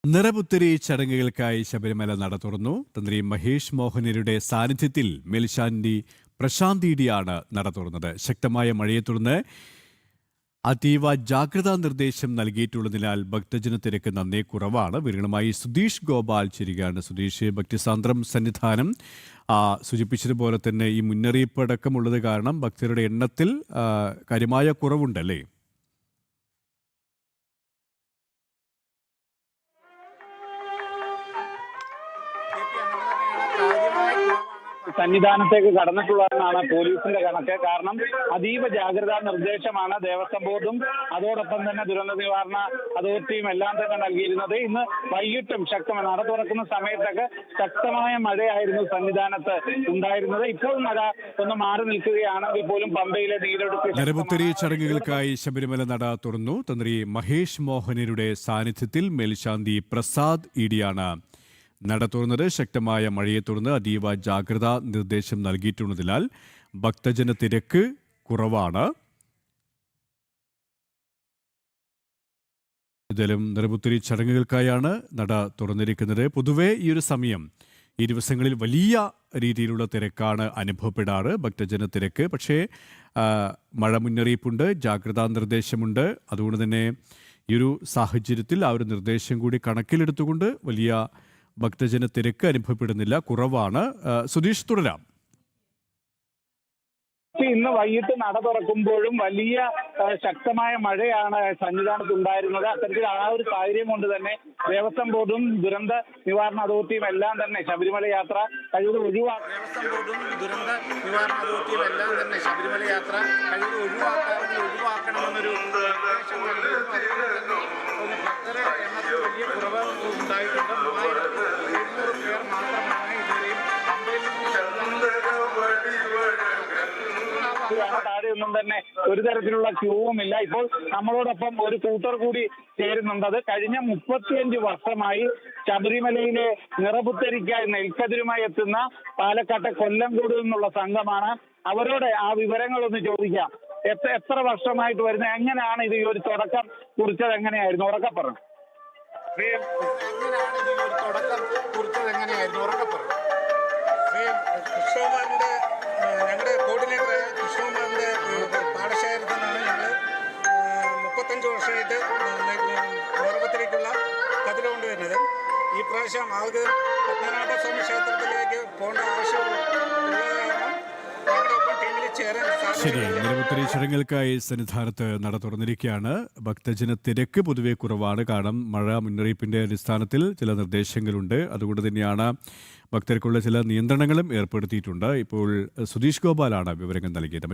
നിറപുത്തരി ചടങ്ങുകൾക്കായി ശബരിമല നട തുറന്നു. തന്ത്രി മഹേഷ് മോഹനരുടെ സാന്നിധ്യത്തിൽ മേൽശാന്തി പ്രശാന്ത് ഇഡിയാണ് നട തുറന്നത്. ശക്തമായ മഴയെ തുടർന്ന് അതീവ ജാഗ്രതാ നിർദ്ദേശം നൽകിയിട്ടുള്ളതിനാൽ ഭക്തജന തിരക്ക് നന്നേ കുറവാണ്. വിവരങ്ങളുമായി സുധീഷ് ഗോപാൽ ചേരുകയാണ്. സുധീഷ്, ഭക്തിസാന്ദ്രം സന്നിധാനം സൂചിപ്പിച്ചതുപോലെ തന്നെ ഈ മുന്നറിയിപ്പ് അടക്കമുള്ളത് കാരണം ഭക്തരുടെ എണ്ണത്തിൽ കാര്യമായ കുറവുണ്ടല്ലേ? സന്നിധാനത്തേക്ക് കടന്നിട്ടുള്ളതെന്നാണ് പോലീസിന്റെ കണക്ക്. കാരണം അതീവ ജാഗ്രതാ നിർദ്ദേശമാണ് ദേവസ്വം ബോർഡും അതോടൊപ്പം തന്നെ ദുരന്ത നിവാരണ അതോറിറ്റിയും എല്ലാം തന്നെ നൽകിയിരുന്നത്. ഇന്ന് വൈകിട്ടും ശക്തമായ നട തുറക്കുന്ന സമയത്തൊക്കെ ശക്തമായ മഴയായിരുന്നു സന്നിധാനത്ത് ഉണ്ടായിരുന്നത്. ഇപ്പോൾ മഴ ഒന്ന് മാറി നിൽക്കുകയാണെങ്കിൽ പോലും പമ്പയിലെ നീരൊഴുക്ക്. നിറപുത്തരി ചടങ്ങുകൾക്കായി ശബരിമല നട തുറന്നു. തന്ത്രി മഹേഷ് മോഹനരുടെ സാന്നിധ്യത്തിൽ മേൽശാന്തി പ്രസാദ് ഇഡിയാണ് നട തുറന്നത്. ശക്തമായ മഴയെ തുടർന്ന് അതീവ ജാഗ്രതാ നിർദ്ദേശം നൽകിയിട്ടുള്ളതിനാൽ ഭക്തജന തിരക്ക് കുറവാണ്. ഇതിലും നിറപുത്തരി ചടങ്ങുകൾക്കായാണ് നട തുറന്നിരിക്കുന്നത്. പൊതുവെ ഈ ഒരു സമയം ഈ ദിവസങ്ങളിൽ വലിയ രീതിയിലുള്ള തിരക്കാണ് അനുഭവപ്പെടാറ്, ഭക്തജന തിരക്ക്. പക്ഷേ മഴ മുന്നറിയിപ്പുണ്ട്, ജാഗ്രതാ നിർദ്ദേശമുണ്ട്. അതുകൊണ്ട് തന്നെ ഈ ഒരു സാഹചര്യത്തിൽ ആ ഒരു നിർദ്ദേശം കൂടി കണക്കിലെടുത്തുകൊണ്ട് വലിയ ഭക്തജന തിരക്ക് അനുഭവപ്പെടുന്നില്ല, കുറവാണ്. സുധീഷ്, തുടരാം. ഇന്ന് വൈകിട്ട് നട തുറക്കുമ്പോഴും വലിയ ശക്തമായ മഴയാണ് സന്നിധാനത്ത് ഉണ്ടായിരുന്നത്. അത്തരത്തിൽ ആ ഒരു സാഹചര്യം കൊണ്ട് തന്നെ ദേവസ്വം ബോർഡും ദുരന്ത നിവാരണ അതോറിറ്റിയും എല്ലാം തന്നെ ശബരിമല യാത്ര കഴിവ് ഒഴിവാക്കണമെന്നൊരു ഭക്തരെ എണ്ണത്തിൽ വലിയ കുറവ് ഉണ്ടായിട്ടുണ്ട്. 3200 പേർ മാത്രമാണ് ഇതുവരെയും പമ്പയിൽ താഴെയൊന്നും തന്നെ ഒരു തരത്തിലുള്ള ക്യൂവുമില്ല. ഇപ്പോൾ നമ്മളോടൊപ്പം ഒരു കൂട്ടർ കൂടി ചേരുന്നുണ്ട്. അത് കഴിഞ്ഞ 35 വർഷമായി ശബരിമലയിലെ നിറപുത്തരിക്കായി നെൽക്കതിരുമായി എത്തുന്ന പാലക്കാട്ടെ കൊല്ലംകോട് നിന്നുള്ള സംഘമാണ്. അവരോട് ആ വിവരങ്ങളൊന്ന് ചോദിക്കാം. എത്ര വർഷമായിട്ട് വരുന്നത്, എങ്ങനെയാണ് ഇത് ഈ ഒരു തുടക്കം കുറിച്ചത്, എങ്ങനെയായിരുന്നു ഉറക്കപ്പറ? ഞങ്ങളുടെ കോർഡിനേറ്ററായ കൃഷ്ണകുമാറിന്റെ പാഠശാലത്തിൽ നിന്നാണ് ഞങ്ങൾ 35 വർഷമായിട്ട് നിറപുത്തരിക്കുള്ള കതിര കൊണ്ടുവരുന്നത്. ഈ പ്രാവശ്യം ആൾക്ക് പത്മനാഭസ്വാമി ക്ഷേത്രത്തിലേക്ക് പോകേണ്ട ആവശ്യമുള്ള കാരണം ഞങ്ങളുടെ ഒപ്പം ടീമിൽ ചേരാൻ ശരി. നിറപുത്തരി ചടങ്ങുകൾക്കായി സന്നിധാനത്ത് നട തുറന്നിരിക്കുകയാണ്. ഭക്തജന തിരക്ക് പൊതുവെ കുറവാണ്. കാരണം മഴ മുന്നറിയിപ്പിന്റെ അടിസ്ഥാനത്തിൽ ചില നിർദ്ദേശങ്ങളുണ്ട്. അതുകൊണ്ട് തന്നെയാണ് ഭക്തർക്കുള്ള ചില നിയന്ത്രണങ്ങളും ഏർപ്പെടുത്തിയിട്ടുണ്ട്. ഇപ്പോൾ സുധീഷ് ഗോപാലാണ് വിവരങ്ങൾ നൽകിയത്.